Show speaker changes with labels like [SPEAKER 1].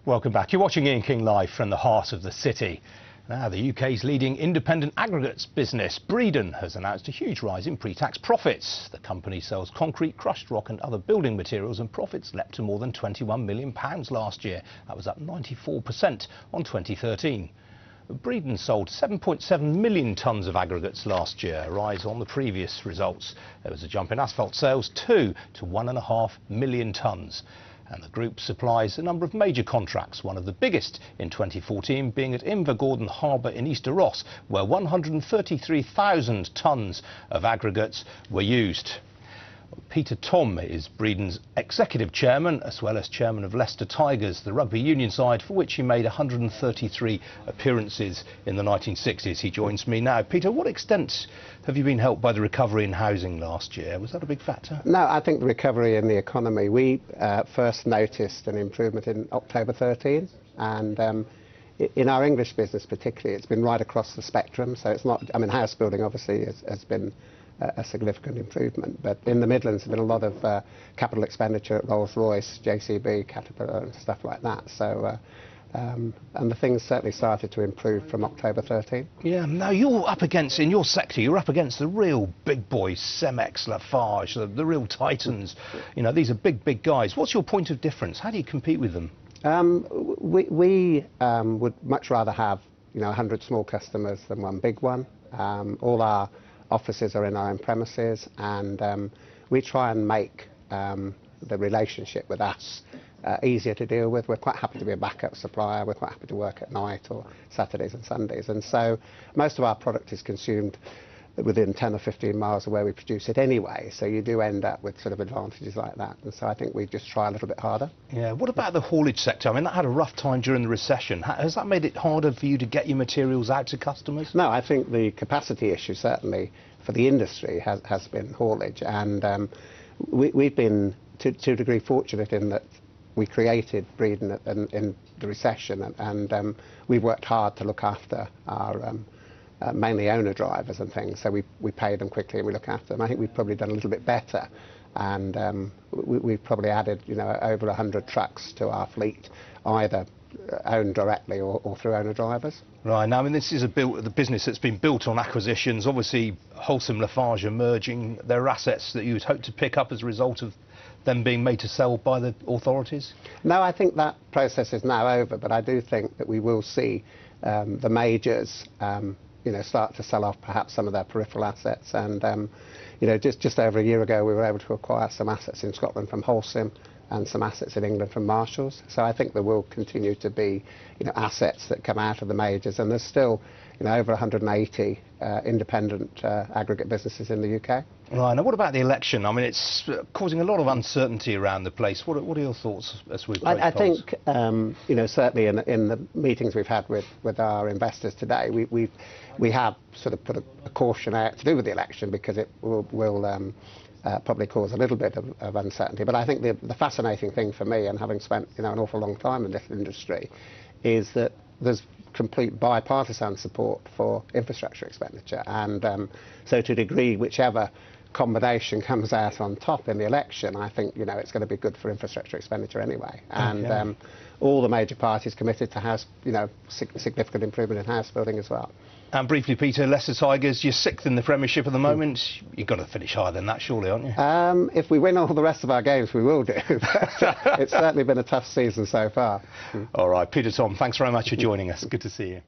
[SPEAKER 1] Welcome back. You're watching Ian King live from the heart of the city. Now, the UK's leading independent aggregates business, Breedon, has announced a huge rise in pre-tax profits. The company sells concrete, crushed rock and other building materials, and profits leapt to more than £21 million last year. That was up 94% on 2013. Breedon sold 7.7 million tonnes of aggregates last year, a rise on the previous results. There was a jump in asphalt sales too, to 1.5 million tonnes. And the group supplies a number of major contracts, one of the biggest in 2014 being at Invergordon Harbour in Easter Ross, where 133,000 tonnes of aggregates were used. Peter Tom is Breedon's executive chairman, as well as chairman of Leicester Tigers, the rugby union side for which he made 133 appearances in the 1960s. He joins me now. Peter, what extent have you been helped by the recovery in housing last year? Was that a big factor?
[SPEAKER 2] No, I think the recovery in the economy, we first noticed an improvement in October 13, and in our English business particularly, it's been right across the spectrum. So it's not, I mean, house building obviously has been a significant improvement, but in the Midlands there's been a lot of capital expenditure at Rolls-Royce, JCB, Caterpillar and stuff like that. So and the things certainly started to improve from October 13.
[SPEAKER 1] Yeah, now you're up against, in your sector, you're up against the real big boys, Cemex, Lafarge, the real titans. You know, these are big guys. What's your point of difference? How do you compete with them?
[SPEAKER 2] We would much rather have, 100 small customers than one big one. All our offices are in our own premises, and we try and make the relationship with us easier to deal with. We're quite happy to be a backup supplier. We're quite happy to work at night or Saturdays and Sundays, and so most of our product is consumed within 10 or 15 miles of where we produce it anyway, so you do end up with sort of advantages like that, and so I think we just try a little bit harder.
[SPEAKER 1] Yeah, what about the haulage sector? I mean, that had a rough time during the recession. Has that made it harder for you to get your materials out to customers?
[SPEAKER 2] No, I think the capacity issue certainly for the industry has been haulage, and we've been to a degree fortunate in that we created Breedon in the recession, and we've worked hard to look after our mainly owner drivers and things, so we pay them quickly and we look after them. I think we've probably done a little bit better, and we've probably added over 100 trucks to our fleet, either owned directly or through owner drivers.
[SPEAKER 1] Right, now I mean this is the business that's been built on acquisitions. Obviously Holcim, Lafarge are merging. There are assets that you would hope to pick up as a result of them being made to sell by the authorities? No,
[SPEAKER 2] I think that process is now over, but I do think that we will see the majors start to sell off perhaps some of their peripheral assets, and just over a year ago we were able to acquire some assets in Scotland from Holcim and some assets in England from Marshalls. So I think there will continue to be assets that come out of the majors, and there's still over 180 independent aggregate businesses in the UK.
[SPEAKER 1] Right, now what about the election? I mean, it's causing a lot of uncertainty around the place. What are your thoughts as we approach
[SPEAKER 2] I think certainly in the meetings we've had with our investors today, we have sort of put a caution out to do with the election, because it will probably cause a little bit of uncertainty. But I think the fascinating thing for me, and having spent an awful long time in this industry, is that there's complete bipartisan support for infrastructure expenditure, and so to a degree, whichever combination comes out on top in the election, I think it's going to be good for infrastructure expenditure anyway. And all the major parties committed to significant improvement in house building as well.
[SPEAKER 1] And briefly, Peter, Leicester Tigers, you're 6th in the Premiership at the moment. You've got to finish higher than that, surely, aren't you?
[SPEAKER 2] If we win all the rest of our games, we will do. It's certainly been a tough season so far.
[SPEAKER 1] All right, Peter Tom, thanks very much for joining us. Good to see you.